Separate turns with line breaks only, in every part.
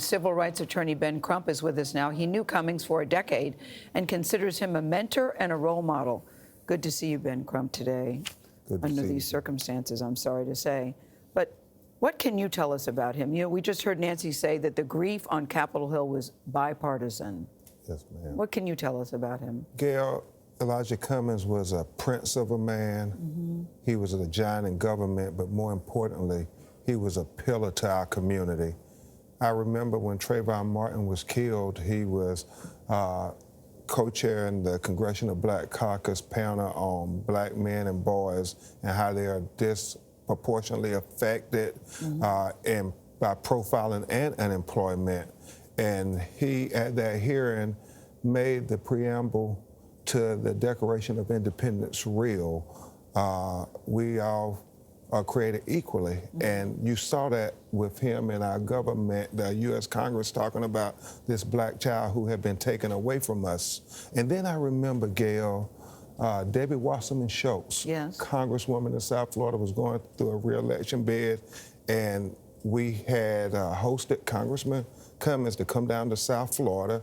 Civil rights attorney Ben Crump is with us now. He knew Cummings for a decade and considers him a mentor and a role model. Good to see you, Ben Crump, today.
Good to
under
see
these
you.
circumstances, I'm sorry to say. But what can you tell us about him? You know, we just heard Nancy say that the grief on Capitol Hill was bipartisan.
Yes, ma'am.
What can you tell us about him?
Gayle, Elijah Cummings was a prince of a man.
Mm-hmm.
He was a giant in government, but more importantly, he was a pillar to our community. I remember when Trayvon Martin was killed, he was co-chairing the Congressional Black Caucus panel on black men and boys and how they are disproportionately affected and by profiling and unemployment. And he, at that hearing, made the preamble to the Declaration of Independence real. We all are created equally. And you saw that with him in our government, the U.S. Congress talking about this black child who had been taken away from us. And then I remember, Gayle, Debbie Wasserman Schultz,
yes,
Congresswoman in South Florida, was going through a re-election bid, and we had hosted Congressman Cummings to come down to South Florida,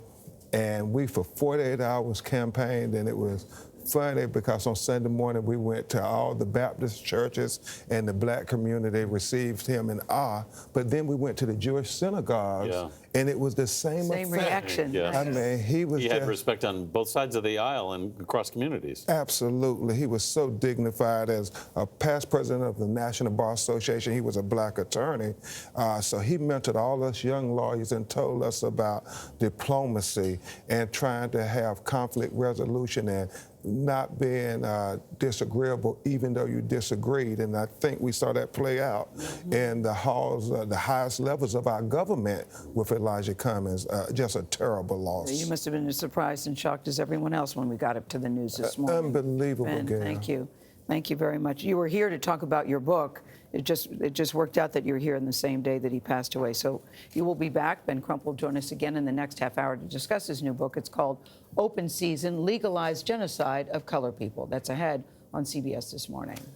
and we for 48 hours campaigned, and it was funny because on Sunday morning we went to all the Baptist churches and the black community received him in awe, but then we went to the Jewish synagogues and it was the same effect.
reaction.
Yes.
I mean, he
had respect on both sides of the aisle and across communities.
Absolutely. He was so dignified. As a past president of the National Bar Association, he was a black attorney. So he mentored all us young lawyers and told us about diplomacy and trying to have conflict resolution and not being disagreeable even though you disagreed. And I think we saw that play out in the halls, the highest levels of our government with Elijah Cummings. Just a terrible loss.
You must have been as surprised and shocked as everyone else when we got up to the news this morning.
Unbelievable,
Ben,
Gayle.
thank you. Thank you very much. You were here to talk about your book. It just worked out that you were here on the same day that he passed away. So you will be back. Ben Crump will join us again in the next half hour to discuss his new book. It's called Open Season: Legalized Genocide of Color People. That's ahead on CBS This Morning.